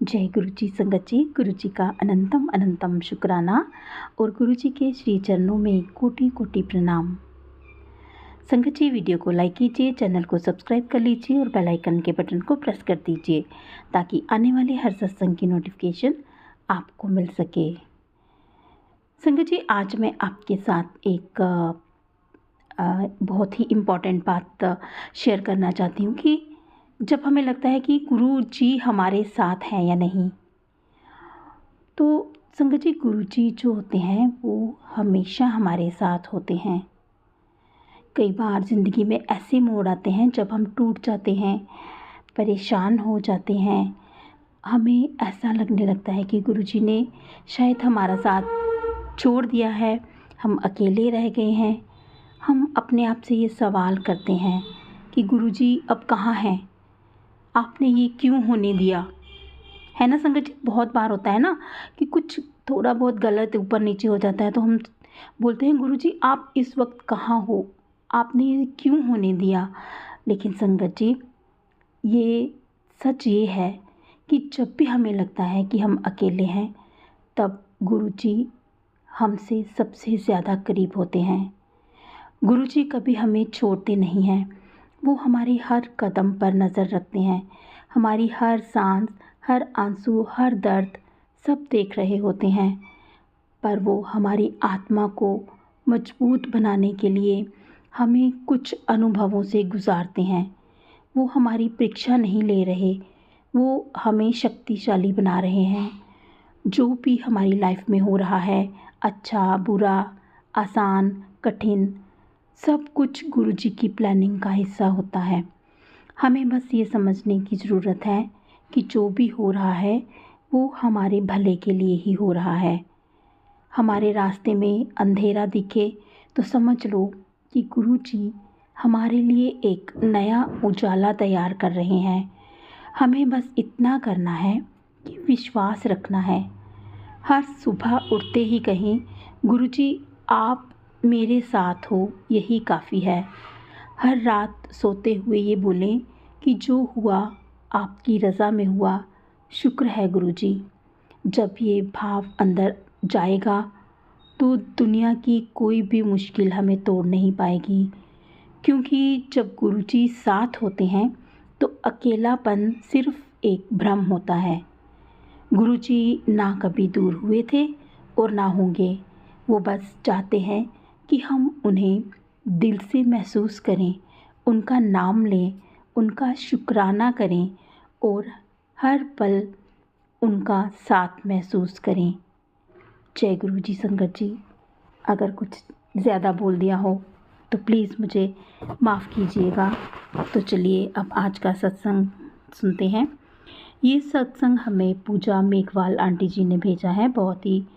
जय गुरु जी संगत जी। गुरु जी का अनंतम अनंतम शुक्राना और गुरु जी के श्री चरणों में कोटि कोटि प्रणाम। संगत जी, वीडियो को लाइक कीजिए, चैनल को सब्सक्राइब कर लीजिए और बेल आइकन के बटन को प्रेस कर दीजिए ताकि आने वाले हर सत्संग की नोटिफिकेशन आपको मिल सके। संगत जी, आज मैं आपके साथ एक बहुत ही इम्पॉर्टेंट बात शेयर करना चाहती हूँ कि जब हमें लगता है कि गुरु जी हमारे साथ हैं या नहीं, तो संगत जी, गुरु जी जो होते हैं वो हमेशा हमारे साथ होते हैं। कई बार ज़िंदगी में ऐसे मोड़ आते हैं जब हम टूट जाते हैं, परेशान हो जाते हैं, हमें ऐसा लगने लगता है कि गुरु जी ने शायद हमारा साथ छोड़ दिया है, हम अकेले रह गए हैं। हम अपने आप से ये सवाल करते हैं कि गुरु जी अब कहाँ हैं, आपने ये क्यों होने दिया, है ना संगत जी। बहुत बार होता है ना कि कुछ थोड़ा बहुत गलत ऊपर नीचे हो जाता है तो हम बोलते हैं गुरु जी आप इस वक्त कहाँ हो, आपने ये क्यों होने दिया। लेकिन संगत जी, ये सच ये है कि जब भी हमें लगता है कि हम अकेले हैं, तब गुरु जी हमसे सबसे ज़्यादा करीब होते हैं। गुरु जी कभी हमें छोड़ते नहीं हैं, वो हमारे हर कदम पर नज़र रखते हैं, हमारी हर सांस, हर आंसू, हर दर्द सब देख रहे होते हैं। पर वो हमारी आत्मा को मजबूत बनाने के लिए हमें कुछ अनुभवों से गुजारते हैं। वो हमारी परीक्षा नहीं ले रहे, वो हमें शक्तिशाली बना रहे हैं। जो भी हमारी लाइफ में हो रहा है, अच्छा बुरा, आसान कठिन, सब कुछ गुरु जी की प्लानिंग का हिस्सा होता है। हमें बस ये समझने की ज़रूरत है कि जो भी हो रहा है वो हमारे भले के लिए ही हो रहा है। हमारे रास्ते में अंधेरा दिखे तो समझ लो कि गुरु जी हमारे लिए एक नया उजाला तैयार कर रहे हैं। हमें बस इतना करना है कि विश्वास रखना है। हर सुबह उठते ही कहें गुरु जी आप मेरे साथ हो, यही काफ़ी है। हर रात सोते हुए ये बोलें कि जो हुआ आपकी रज़ा में हुआ, शुक्र है गुरु जी। जब ये भाव अंदर जाएगा तो दुनिया की कोई भी मुश्किल हमें तोड़ नहीं पाएगी, क्योंकि जब गुरु जी साथ होते हैं तो अकेलापन सिर्फ एक भ्रम होता है। गुरु जी ना कभी दूर हुए थे और ना होंगे, वो बस चाहते हैं कि हम उन्हें दिल से महसूस करें, उनका नाम लें, उनका शुक्राना करें और हर पल उनका साथ महसूस करें। जय गुरु जी संगत जी। अगर कुछ ज़्यादा बोल दिया हो तो प्लीज़ मुझे माफ़ कीजिएगा। तो चलिए अब आज का सत्संग सुनते हैं। ये सत्संग हमें पूजा मेघवाल आंटी जी ने भेजा है। बहुत ही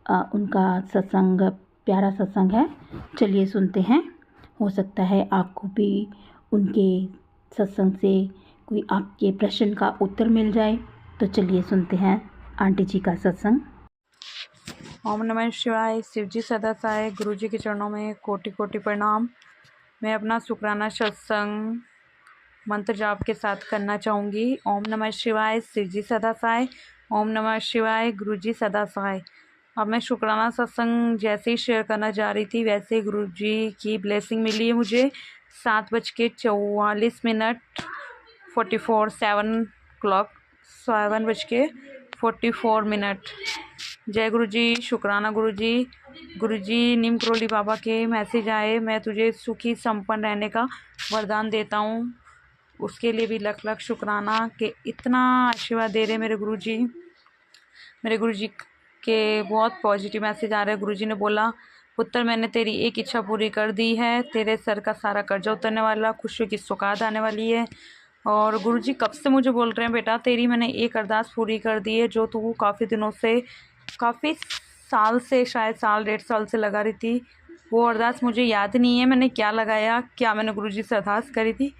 उनका सत्संग प्यारा सत्संग है। चलिए सुनते हैं। हो सकता है आपको भी उनके सत्संग से कोई आपके प्रश्न का उत्तर मिल जाए। तो चलिए सुनते हैं आंटी जी का सत्संग। ओम नमः शिवाय। शिव जी सदा सहाय। गुरु जी के चरणों में कोटि कोटि प्रणाम। मैं अपना शुक्राना सत्संग मंत्र जाप के साथ करना चाहूँगी। ओम नमः शिवाय। शिव जी सदा सहाय। ओम नमः शिवाय। गुरु जी सदा सहाय। अब मैं शुक्राना सत्संग जैसे ही शेयर करना जा रही थी वैसे गुरु जी की ब्लेसिंग मिली है मुझे। 7:44 7:44 जय गुरु जी। शुक्राना गुरु जी। गुरु जी नीम करोली बाबा के मैसेज आए, मैं तुझे सुखी संपन्न रहने का वरदान देता हूँ। उसके लिए भी लख लख शुक्राना कि इतना आशीर्वाद दे रहे मेरे गुरु जी। मेरे गुरु जी के बहुत पॉजिटिव मैसेज आ रहे हैं। गुरु जी ने बोला, पुत्र मैंने तेरी एक इच्छा पूरी कर दी है, तेरे सर का सारा कर्जा उतरने वाला, खुशियों की सौगात आने वाली है। और गुरु जी कब से मुझे बोल रहे हैं, बेटा तेरी मैंने एक अरदास पूरी कर दी है जो तू काफ़ी दिनों से, काफ़ी साल से, शायद साल 1.5 साल से लगा रही थी। वो अरदास मुझे याद नहीं है मैंने क्या लगाया, क्या मैंने गुरु जी से अरदास करी थी।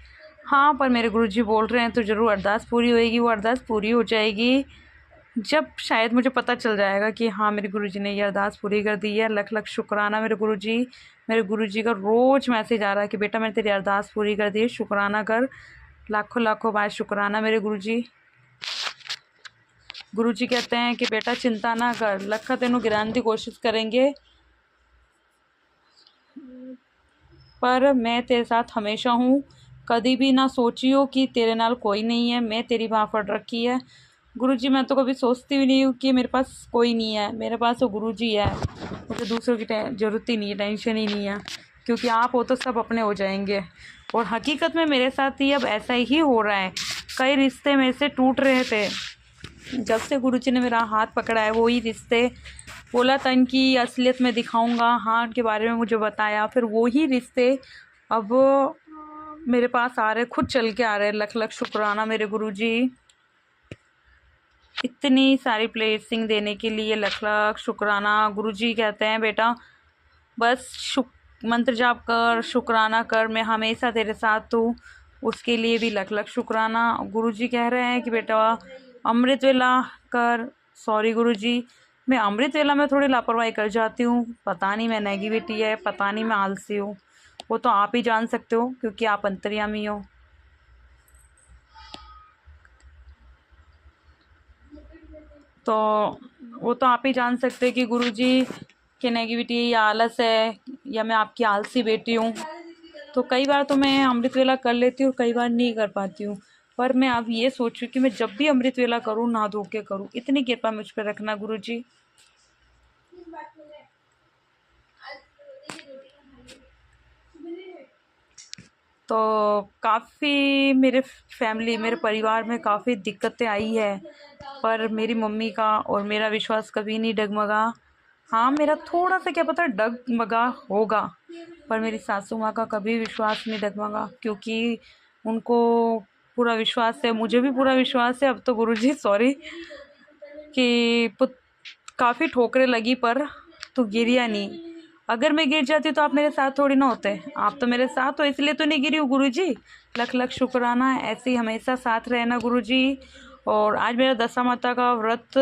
हाँ, पर मेरे गुरु जी बोल रहे हैं तो ज़रूर अरदास पूरी होएगी। वो अरदास पूरी हो जाएगी जब शायद मुझे पता चल जाएगा कि हाँ मेरे गुरुजी ने ये अरदास पूरी कर दी है। लख लख शुक्राना मेरे गुरुजी। मेरे गुरुजी का रोज़ मैसेज आ रहा है कि बेटा मैंने तेरी अरदास पूरी कर दी है, शुक्राना कर। लाखों लाखों बार शुक्राना मेरे गुरुजी। गुरुजी कहते हैं कि बेटा चिंता ना कर, लखा तेनू गिराने की कोशिश करेंगे पर मैं तेरे साथ हमेशा हूँ। कभी भी ना सोचियो कि तेरे नाल कोई नहीं है, मैं तेरी बाँह फड़ रखी है। गुरुजी मैं तो कभी सोचती भी नहीं हूँ कि मेरे पास कोई नहीं है, मेरे पास तो गुरुजी है। मुझे दूसरों की ज़रूरत ही नहीं है, टेंशन ही नहीं है, क्योंकि आप हो तो सब अपने हो जाएंगे। और हकीकत में मेरे साथ ही अब ऐसा ही हो रहा है। कई रिश्ते मेरे से टूट रहे थे, जब से गुरुजी ने मेरा हाथ पकड़ा है वही रिश्ते, बोला था इनकी असलियत में दिखाऊंगा, हाँ इनके बारे में मुझे बताया, फिर वही रिश्ते अब मेरे पास आ रहे, खुद चल के आ रहे। लख लख शुक्राना मेरे गुरुजी, इतनी सारी ब्लेसिंग देने के लिए लख लख शुक्राना। गुरुजी कहते हैं बेटा बस मंत्र जाप कर, शुक्राना कर, मैं हमेशा तेरे साथ हूँ, उसके लिए भी लख लख शुक्राना। गुरुजी कह रहे हैं कि बेटा अमृत वेला कर। सॉरी गुरुजी, मैं अमृत वेला में थोड़ी लापरवाही कर जाती हूँ, पता नहीं मैं नेगेटिविटी है, पता नहीं मैं आलसी हूँ, वो तो आप ही जान सकते हो क्योंकि आप अंतर्यामी हो। तो वो तो आप ही जान सकते हैं कि गुरुजी कि नेगेटिविटी या आलस है या मैं आपकी आलसी बेटी हूँ। तो कई बार तो मैं अमृत वेला कर लेती हूँ, कई बार नहीं कर पाती हूँ, पर मैं अब ये सोच रही हूँ कि मैं जब भी अमृत वेला करूँ नहा धो के करूँ। इतनी कृपा मुझ पर रखना गुरुजी। तो काफ़ी मेरे फैमिली, मेरे परिवार में काफ़ी दिक्कतें आई है, पर मेरी मम्मी का और मेरा विश्वास कभी नहीं डगमगा। हाँ मेरा थोड़ा सा क्या पता डगमगा होगा, पर मेरी सासू माँ का कभी विश्वास नहीं डगमगा, क्योंकि उनको पूरा विश्वास है, मुझे भी पूरा विश्वास है। अब तो गुरुजी सॉरी कि काफ़ी ठोकरें लगी पर तू गिरिया नहीं। अगर मैं गिर जाती तो आप मेरे साथ थोड़ी ना होते, आप तो मेरे साथ हो इसलिए तो नहीं गिरी हूँ गुरुजी। लख लख शुक्राना, ऐसे ही हमेशा साथ रहना गुरुजी। और आज मेरा दशा माता का व्रत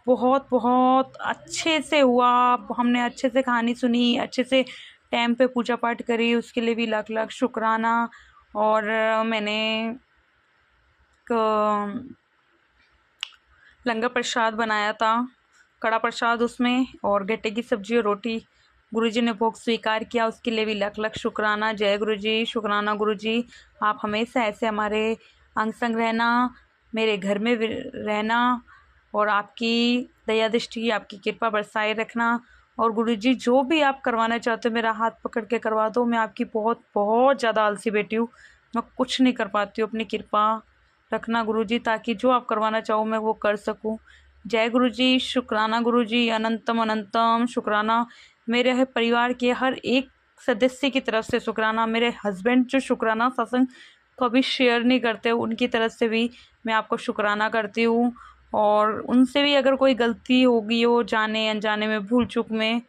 बहुत बहुत अच्छे से हुआ, हमने अच्छे से कहानी सुनी, अच्छे से टाइम पे पूजा पाठ करी, उसके लिए भी लख लख शुक्राना। और मैंने लंगर प्रसाद बनाया था, कड़ा प्रसाद उसमें, और गट्टे की सब्जी और रोटी। गुरुजी ने भोग स्वीकार किया, उसके लिए भी लख लख शुक्राना। जय गुरुजी, शुक्राना गुरुजी। आप हमेशा ऐसे हमारे अंग संग रहना, मेरे घर में रहना, और आपकी दया दृष्टि, आपकी कृपा बरसाए रखना। और गुरुजी जो भी आप करवाना चाहते हो मेरा हाथ पकड़ के करवा दो। मैं आपकी बहुत बहुत ज़्यादा आलसी बेटी हूँ, मैं कुछ नहीं कर पाती हूँ। अपनी कृपा रखना गुरुजी, ताकि जो आप करवाना चाहो मैं वो कर सकूं। जय गुरुजी, शुक्राना गुरुजी, अनंतम अनंतम शुक्राना। मेरे परिवार के हर एक सदस्य की तरफ से शुक्राना। मेरे हस्बैंड जो शुक्राना सत्संग कभी शेयर नहीं करते, उनकी तरफ से भी मैं आपको शुक्राना करती हूँ। और उनसे भी अगर कोई गलती होगी हो जाने अनजाने में, भूल चूक में,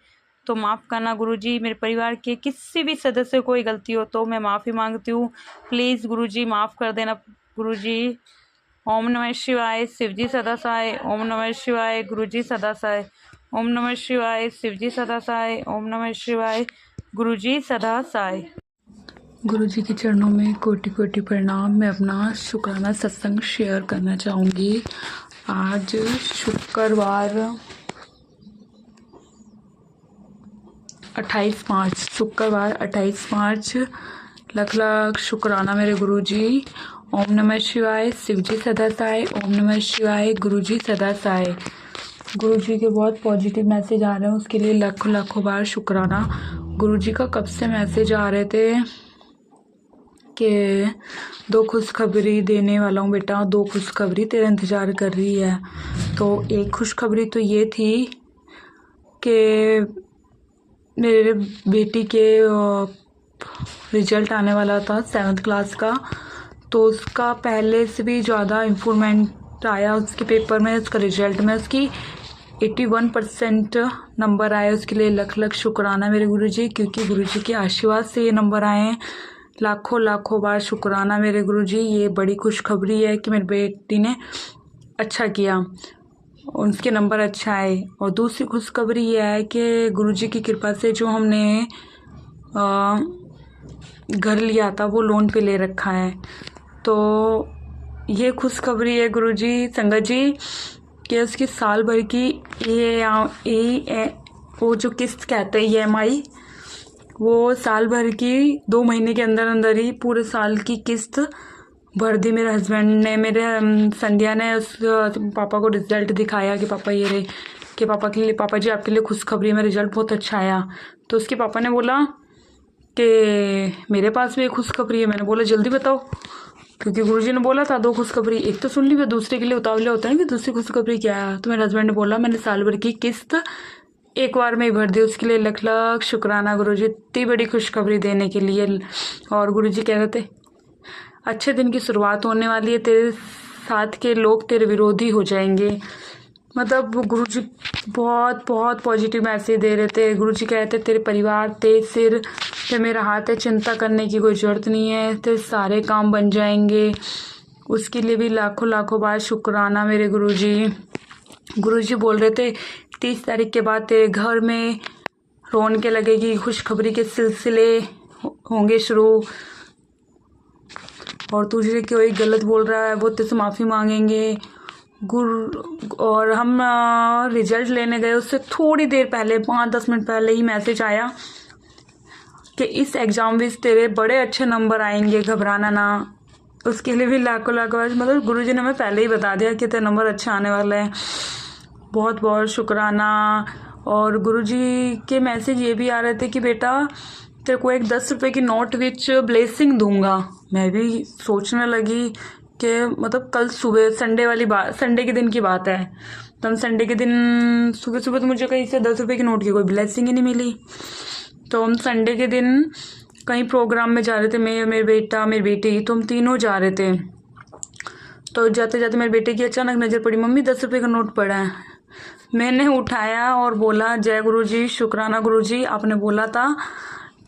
तो माफ़ करना गुरुजी। मेरे परिवार के किसी भी सदस्य को कोई गलती हो तो मैं माफ़ी मांगती हूँ, प्लीज़ गुरुजी माफ़ कर देना गुरुजी। ओम नमः शिवाय, शिवजी सदा सहाय। ओम नमः शिवाय, गुरुजी सदा सहाय। ओम नमः शिवाय, शिवजी सदा सहाय। ओम नमः शिवाय, गुरुजी सदा सहाय। गुरुजी के चरणों में कोटि कोटि प्रणाम। मैं अपना शुक्राना सत्संग शेयर करना चाहूँगी। आज शुक्रवार 28 मार्च, शुक्रवार 28 मार्च। लख लख शुक्राना मेरे गुरुजी। ओम नमः शिवाय, शिवजी सदा सहाय। ओम नमः शिवाय, गुरुजी सदा सहाय। गुरुजी के बहुत पॉजिटिव मैसेज आ रहे हैं, उसके लिए लाखों लाखों बार शुक्राना। गुरुजी का कब से मैसेज आ रहे थे कि 2 खुशखबरी देने वाला हूँ बेटा, 2 खुशखबरी तेरा इंतज़ार कर रही है। तो एक खुशखबरी तो ये थी कि मेरे बेटी के रिजल्ट आने वाला था 7th क्लास का, तो उसका पहले से भी ज़्यादा इम्प्रूवमेंट आया उसके पेपर में, उसका रिजल्ट में उसकी 81% नंबर आए। उसके लिए लख लख शुक्राना मेरे गुरुजी, क्योंकि गुरुजी के आशीर्वाद से ये नंबर आए हैं। लाखों लाखों बार शुक्राना मेरे गुरुजी। ये बड़ी खुशखबरी है कि मेरी बेटी ने अच्छा किया, उसके नंबर अच्छा आए। और दूसरी खुशखबरी ये है कि गुरुजी की कृपा से जो हमने घर लिया था वो लोन पे ले रखा है। तो ये खुशखबरी है गुरुजी। संगत जी कि उसकी साल भर की वो जो किस्त कहते हैं EMI, वो साल भर की 2 महीने के अंदर अंदर ही पूरे साल की किस्त भर दी। मेरे हस्बैंड ने, मेरे संध्या ने उस पापा को रिजल्ट दिखाया कि पापा ये रहे, कि पापा के लिए, पापा जी आपके लिए खुशखबरी है, रिजल्ट बहुत अच्छा आया। तो उसके पापा ने बोला कि मेरे पास भी एक खुशखबरी है। मैंने बोला जल्दी बताओ, क्योंकि गुरुजी ने बोला था 2 खुशखबरी, एक तो सुन ली, दूसरे के लिए उतावले होता है कि दूसरी खुशखबरी क्या है। तो मेरे हस्बैंड ने बोला मैंने साल भर की किस्त एक बार में ही भर दी, उसके लिए लख लख शुक्राना गुरुजी, इतनी बड़ी खुशखबरी देने के लिए। और गुरुजी कह रहे थे अच्छे दिन की शुरुआत होने वाली है, तेरे साथ के लोग तेरे विरोधी हो जाएंगे। मतलब गुरुजी बहुत बहुत पॉजिटिव मैसेज दे रहे थे। गुरुजी कहते तेरे परिवार, तेरे सिर पे मेरा हाथ है, चिंता करने की कोई ज़रूरत नहीं है, तेरे सारे काम बन जाएंगे। उसके लिए भी लाखों लाखों बार शुक्राना मेरे गुरुजी। गुरुजी बोल रहे थे 30 तारीख के बाद तेरे घर में रौनकें लगेगी, खुशखबरी के सिलसिले होंगे शुरू, और तुझे कोई गलत बोल रहा है वो तेरे से माफ़ी मांगेंगे। और हम रिजल्ट लेने गए, उससे थोड़ी देर पहले 5-10 मिनट पहले ही मैसेज आया कि इस एग्ज़ाम में तेरे बड़े अच्छे नंबर आएंगे, घबराना ना। उसके लिए भी लाखों लाखों, मतलब गुरुजी ने हमें पहले ही बता दिया कि तेरा नंबर अच्छा आने वाला है। बहुत बहुत शुक्राना। और गुरुजी के मैसेज ये भी आ रहे थे कि बेटा तेरे को एक 10 रुपये की नोट विच ब्लेसिंग दूंगा। मैं भी सोचने लगी कि मतलब कल सुबह संडे के दिन की बात है, तो हम संडे के दिन सुबह सुबह तो मुझे कहीं से 10 रुपये की नोट की कोई ब्लेसिंग ही नहीं मिली। तो हम संडे के दिन कहीं प्रोग्राम में जा रहे थे, मैं, मेरे बेटा, मेरी बेटी, तो हम तीनों जा रहे थे। तो जाते जाते मेरे बेटे की अचानक नज़र पड़ी, मम्मी 10 रुपये का नोट पड़ा है। मैंने उठाया और बोला जय गुरुजी, शुक्राना गुरुजी, आपने बोला था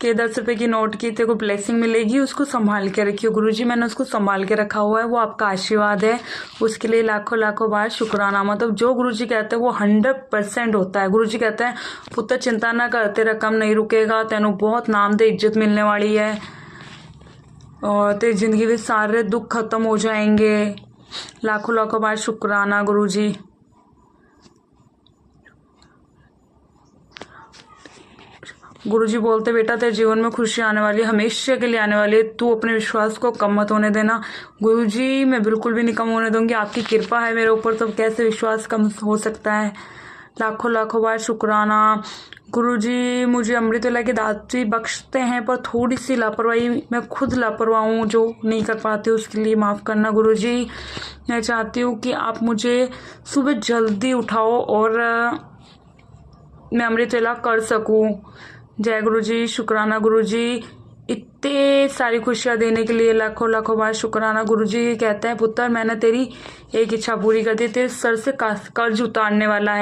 कि 10 रुपये की नोट की तेरे को ब्लेसिंग मिलेगी, उसको संभाल के रखियो गुरुजी। मैंने उसको संभाल के रखा हुआ है, वो आपका आशीर्वाद है, उसके लिए लाखों लाखों बार शुक्राना। मतलब जो गुरुजी कहते हैं वो 100% होता है। गुरुजी कहते हैं पुत्र चिंता ना कर, तेरा कम नहीं रुकेगा, तेनू बहुत नाम दे इज्जत मिलने वाली है, और तेरी जिंदगी में सारे दुख खत्म हो जाएंगे। लाखों लाखों बार शुक्राना गुरुजी। गुरुजी बोलते बेटा तेरे जीवन में खुशी आने वाली है, हमेशा के लिए आने वाली है, तू अपने विश्वास को कम मत होने देना। गुरुजी मैं बिल्कुल भी नहीं कम होने दूंगी, आपकी कृपा है मेरे ऊपर, तो कैसे विश्वास कम हो सकता है। लाखों लाखों बार शुक्राना। गुरुजी मुझे अमृतवेला की दात्री बख्शते हैं, पर थोड़ी सी लापरवाही, मैं खुद लापरवाह हूँ जो नहीं कर पाती, उसके लिए माफ़ करना गुरुजी। मैं चाहती हूँ कि आप मुझे सुबह जल्दी उठाओ और मैं अमृतवेला कर सकूँ। जय गुरुजी, शुक्राना गुरुजी, इतने सारी खुशियाँ देने के लिए लाखों लाखों बार शुक्राना। गुरुजी कहते हैं पुत्र मैंने तेरी एक इच्छा पूरी कर दी, तेरे सर से कर्ज उतरने वाला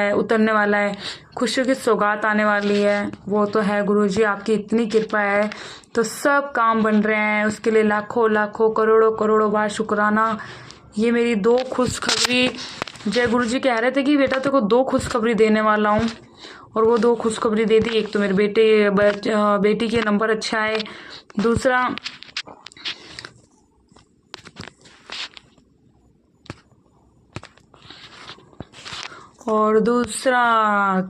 है, खुशियों की सौगात आने वाली है। वो तो है गुरुजी, आपकी इतनी कृपा है तो सब काम बन रहे हैं, उसके लिए लाखों लाखों करोड़ों करोड़ों बार शुक्राना। ये मेरी 2 खुशखबरी, जय गुरुजी कह रहे थे कि बेटा तेरे को 2 खुशखबरी देने वाला हूँ, और वो 2 खुशखबरी दे दी। एक तो मेरे बेटी के नंबर अच्छा है, दूसरा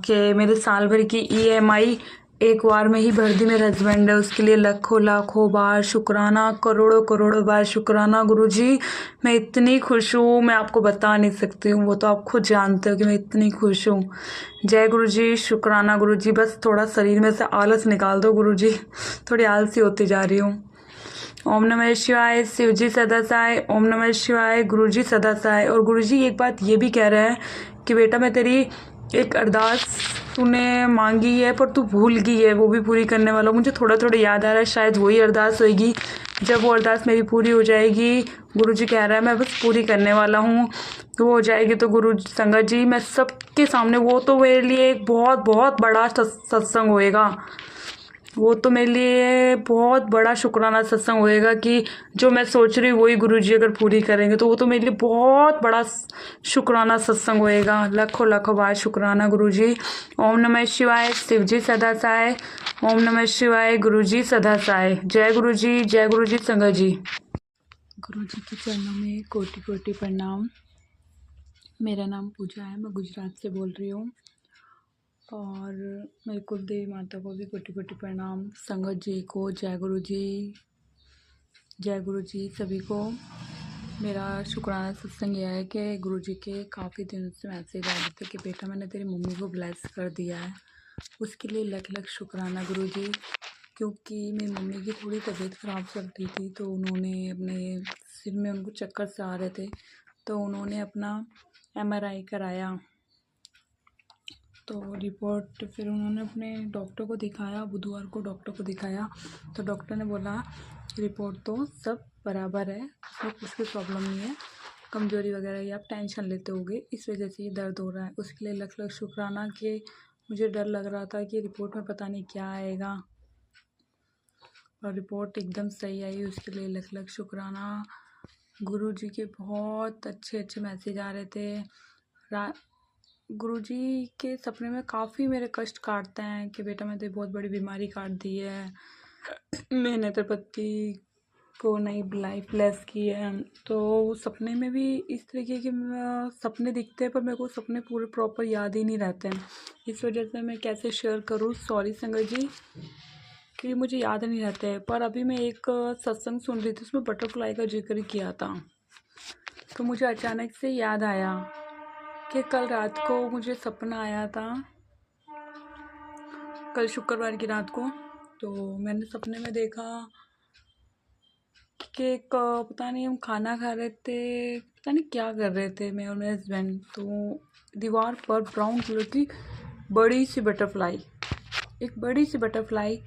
कि मेरे साल भर की EMI एक बार में ही भर दी मेरे हस्बैंड है, उसके लिए लाखों लाखों बार शुक्राना, करोड़ों करोड़ों बार शुक्राना गुरुजी। मैं इतनी खुश हूँ, मैं आपको बता नहीं सकती हूँ, वो तो आप खुद जानते हो कि मैं इतनी खुश हूँ। जय गुरुजी, शुक्राना गुरुजी। बस थोड़ा शरीर में से आलस निकाल दो गुरुजी, थोड़ी आलसी होती जा रही हूँ। ओम नमः शिवाय, शिव जी सदा सहाय, ओम नमः शिवाय, गुरुजी सदा सहाय। और गुरुजी एक बात ये भी कह रहे हैं कि बेटा मैं तेरी एक अरदास तूने मांगी है पर तू भूल गई है, वो भी पूरी करने वाला हूँ। मुझे थोड़ा थोड़ा याद आ रहा है, शायद वही अरदास होगी। जब वो अरदास मेरी पूरी हो जाएगी, गुरुजी कह रहा है मैं बस पूरी करने वाला हूँ, तो वो हो जाएगी। तो गुरु संगत जी मैं सबके सामने, वो तो मेरे लिए एक बहुत बहुत बड़ा सत्संग होएगा, वो तो मेरे लिए बहुत बड़ा शुक्राना सत्संग होएगा कि जो मैं सोच रही हूँ वही गुरुजी अगर पूरी करेंगे तो वो तो मेरे लिए बहुत बड़ा शुक्राना सत्संग होएगा। लाखों लाखों बार शुक्राना गुरुजी। ओम नमः शिवाय, शिव जी सदा सहाय, ओम नमः शिवाय, गुरुजी सदा सहाय। जय गुरुजी संगत जी। गुरुजी के चरणों में कोटि कोटि प्रणाम। मेरा नाम पूजा है, मैं गुजरात से बोल रही हूँ और मेरे कुल देवी माता को भी कोटि कोटि प्रणाम। संगत जी को जय गुरु जी सभी को। मेरा शुक्राना सत्संग यह है कि गुरु जी के काफ़ी दिनों से मैसेज आ रहे थे कि बेटा मैंने तेरी मम्मी को ब्लेस कर दिया है, उसके लिए लख लख शुक्राना गुरु जी। क्योंकि मेरी मम्मी की थोड़ी तबीयत ख़राब चलती थी तो उन्होंने अपने सिर में उनको चक्कर से आ रहे थे तो उन्होंने अपना MRI कराया। तो रिपोर्ट फिर उन्होंने अपने डॉक्टर को दिखाया, बुधवार को डॉक्टर को दिखाया तो डॉक्टर ने बोला रिपोर्ट तो सब बराबर है, उसमें कुछ भी प्रॉब्लम नहीं है, कमज़ोरी वगैरह या आप टेंशन लेते होगे इस वजह से ये दर्द हो रहा है। उसके लिए लख लख शुक्राना कि मुझे डर लग रहा था कि रिपोर्ट में पता नहीं क्या आएगा और रिपोर्ट एकदम सही आई, उसके लिए लख लख शुक्राना। गुरु जी के बहुत अच्छे मैसेज आ रहे थे। गुरुजी के सपने में काफ़ी मेरे कष्ट काटते हैं कि बेटा मैंने बहुत बड़ी बीमारी काट दी है, मैंने तेरे पति को नई लाइफ ब्लेस की है। तो सपने में भी इस तरीके के सपने दिखते हैं पर मेरे को सपने पूरे प्रॉपर याद ही नहीं रहते हैं, इस वजह से मैं कैसे शेयर करूँ, सॉरी संगत जी कि मुझे याद नहीं रहते हैं। पर अभी मैं एक सत्संग सुन रही थी, उसमें बटरफ्लाई का जिक्र किया था तो मुझे अचानक से याद आया कि कल रात को मुझे सपना आया था, कल शुक्रवार की रात को। तो मैंने सपने में देखा कि एक पता नहीं हम खाना खा रहे थे, पता नहीं क्या कर रहे थे मैं और मेरे हस्बैंड। तो दीवार पर ब्राउन कलर की बड़ी सी बटरफ्लाई, एक बड़ी सी बटरफ्लाई,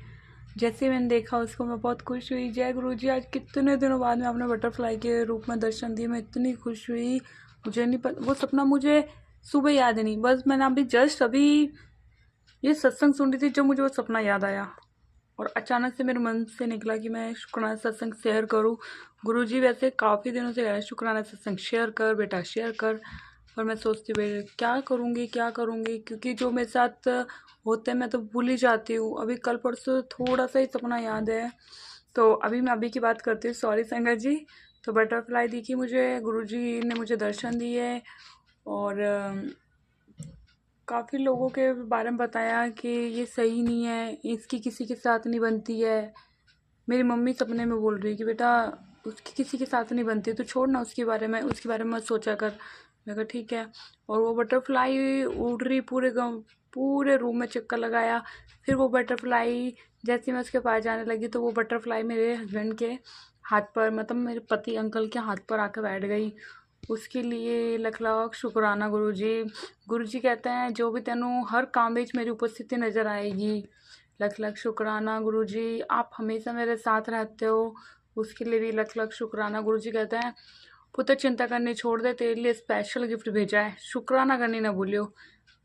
जैसे मैंने देखा उसको मैं बहुत खुश हुई। जय गुरु जी, आज कितने दिनों बाद में आपने बटरफ्लाई के रूप में दर्शन दिए, मैं इतनी खुश हुई। मुझे नहीं पता, वो सपना मुझे सुबह याद नहीं, बस मैंने अभी जस्ट अभी ये सत्संग सुन रही थी जब मुझे वो सपना याद आया और अचानक से मेरे मन से निकला कि मैं शुक्राना सत्संग शेयर करूं। गुरुजी वैसे काफ़ी दिनों से कह रहे हैं शुक्राना सत्संग शेयर कर बेटा, शेयर कर, पर मैं सोचती हुई क्या करूंगी क्योंकि जो मेरे साथ होते हैं मैं तो भूल ही जाती हूँ। अभी कल परसों थोड़ा सा ही सपना याद है तो अभी मैं अभी की बात करती हूँ, सॉरी संगत जी। तो बटरफ्लाई दिखी मुझे, गुरुजी ने मुझे दर्शन दिए और काफ़ी लोगों के बारे में बताया कि ये सही नहीं है, इसकी किसी के साथ नहीं बनती है। मेरी मम्मी सपने में बोल रही है कि बेटा उसकी किसी के साथ नहीं बनती तो छोड़ ना उसके बारे में मत सोचा कर। मैं कहा ठीक है। और वो बटरफ्लाई उड़ रही पूरे रूम में चक्कर लगाया। फिर वो बटरफ्लाई जैसे मैं उसके पास जाने लगी तो वो बटरफ्लाई मेरे हस्बैंड के हाथ पर, मतलब मेरे पति अंकल के हाथ पर आकर बैठ गई। उसके लिए लख लख शुक्राना गुरु जी कहते हैं जो भी तेनू हर काम में मेरी उपस्थिति नज़र आएगी। लख लख शुक्राना गुरु जी, आप हमेशा मेरे साथ रहते हो, उसके लिए भी लख लख शुक्राना। गुरु जी कहते हैं पुत्र चिंता करनी छोड़ दे, तेरे लिए स्पेशल गिफ्ट भेजा है, शुक्राना करनी ना भूलियो।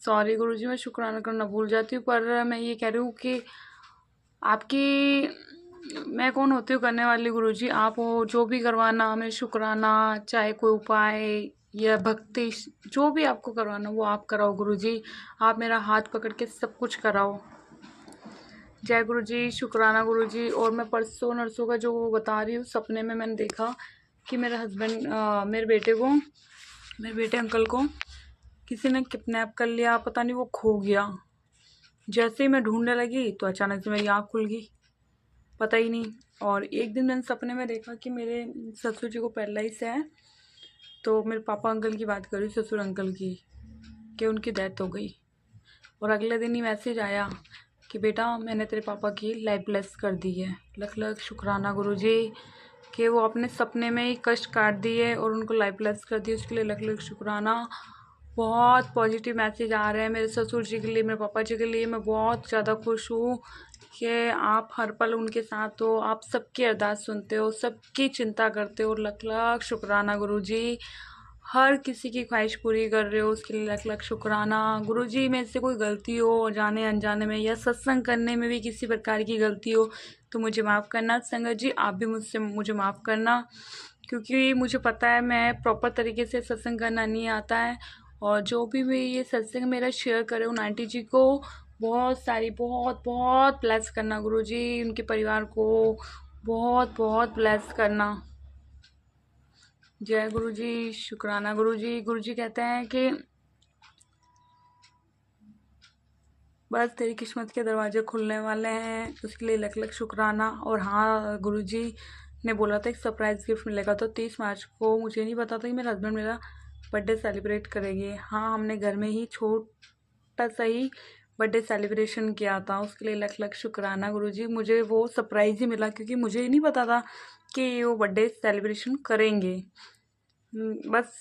सॉरी गुरु जी, मैं शुक्राना करना भूल जाती हूँ, पर मैं ये कह रही हूँ कि आपकी मैं कौन होती हूँ करने वाली गुरुजी, आप हो जो भी करवाना हमें शुक्राना, चाहे कोई उपाय या भक्ति जो भी आपको करवाना वो आप कराओ गुरुजी, आप मेरा हाथ पकड़ के सब कुछ कराओ। जय गुरुजी, शुक्राना गुरुजी। और मैं परसों नरसों का जो बता रही हूँ, सपने में मैंने देखा कि मेरे हस्बैंड मेरे बेटे अंकल को किसी ने किडनैप कर लिया, पता नहीं वो खो गया। जैसे ही मैं ढूंढने लगी तो अचानक से मेरी आँख खुल गई, पता ही नहीं। और एक दिन मैंने सपने में देखा कि मेरे ससुर जी को पैरालाइज है, तो मेरे पापा अंकल की बात कर रही, ससुर अंकल की, कि उनकी डेथ हो गई। और अगले दिन ही मैसेज आया कि बेटा मैंने तेरे पापा की लाइफ ब्लेस कर दी है। लख लख शुक्राना गुरुजी कि वो अपने सपने में ही कष्ट काट दिए और उनको लाइफ ब्लेस कर दी, उसके लिए लख लख शुक्राना। बहुत पॉजिटिव मैसेज आ रहे हैं मेरे ससुर जी के लिए, मेरे पापा जी के लिए। मैं बहुत ज़्यादा खुश हूँ कि आप हर पल उनके साथ हो, आप सबकी अरदास सुनते हो, सबकी चिंता करते हो। लख लख शुक्राना गुरुजी, हर किसी की ख्वाहिश पूरी कर रहे हो, उसके लिए लख लख शुक्राना। गुरुजी मेरे से कोई गलती हो जाने अनजाने में या सत्संग करने में भी किसी प्रकार की गलती हो तो मुझे माफ़ करना। संगत जी आप भी मुझे माफ़ करना, क्योंकि मुझे पता है मैं प्रॉपर तरीके से सत्संग करना नहीं आता है। और जो भी ये सत्संग मेरा शेयर करे उन आंटी जी को बहुत बहुत ब्लेस करना गुरुजी, उनके परिवार को बहुत बहुत ब्लेस करना। जय गुरु जी, शुक्राना गुरु जी। गुरु जी कहते हैं कि बस तेरी किस्मत के दरवाजे खुलने वाले हैं, उसके लिए लख लख शुक्राना। और हाँ, गुरु जी ने बोला था एक सरप्राइज़ गिफ्ट मिलेगा, तो 30 मार्च को मुझे नहीं पता था कि मेरे हस्बैंड मेरा बर्थडे सेलिब्रेट करेंगे। हाँ, हमने घर में ही छोटा सा ही बर्थडे सेलिब्रेशन किया था, उसके लिए लख लख शुक्राना गुरु जी। मुझे वो सरप्राइज़ ही मिला क्योंकि मुझे नहीं पता था कि वो बर्थडे सेलिब्रेशन करेंगे। बस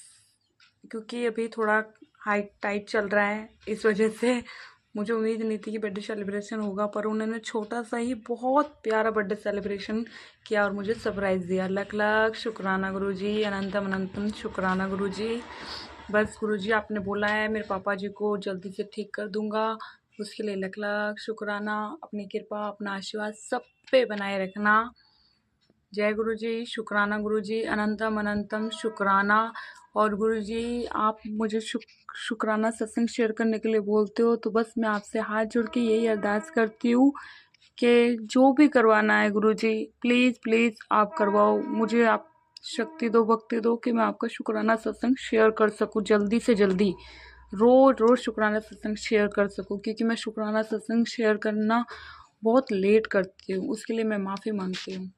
क्योंकि अभी थोड़ा हाइट टाइट चल रहा है, इस वजह से मुझे उम्मीद नहीं थी कि बर्थडे सेलिब्रेशन होगा, पर उन्होंने छोटा सा ही बहुत प्यारा बर्थडे सेलिब्रेशन किया और मुझे सरप्राइज़ दिया। लख लख शुक्राना गुरु जी, अनंतम अनंतम शुक्राना गुरु जी। बस गुरु जी आपने बोला है मेरे पापा जी को जल्दी से ठीक कर दूंगा, उसके लिए लख लख शुक्राना। अपनी कृपा अपना आशीर्वाद सब पे बनाए रखना। जय गुरु जी, शुक्राना गुरु जी, अनंतम अनंतम शुक्राना। और गुरु जी आप मुझे शुक्राना सत्संग शेयर करने के लिए बोलते हो, तो बस मैं आपसे हाथ जोड़ के यही अरदास करती हूँ कि जो भी करवाना है गुरु जी, प्लीज़ प्लीज़ आप करवाओ। मुझे आप शक्ति दो, भक्ति दो कि मैं आपका शुक्राना सत्संग शेयर कर सकूँ जल्दी से जल्दी, रोज़ रोज़ शुक्राना सत्संग शेयर कर सकूँ, क्योंकि मैं शुक्राना सत्संग शेयर करना बहुत लेट करती हूँ, उसके लिए मैं माफ़ी मांगती हूँ।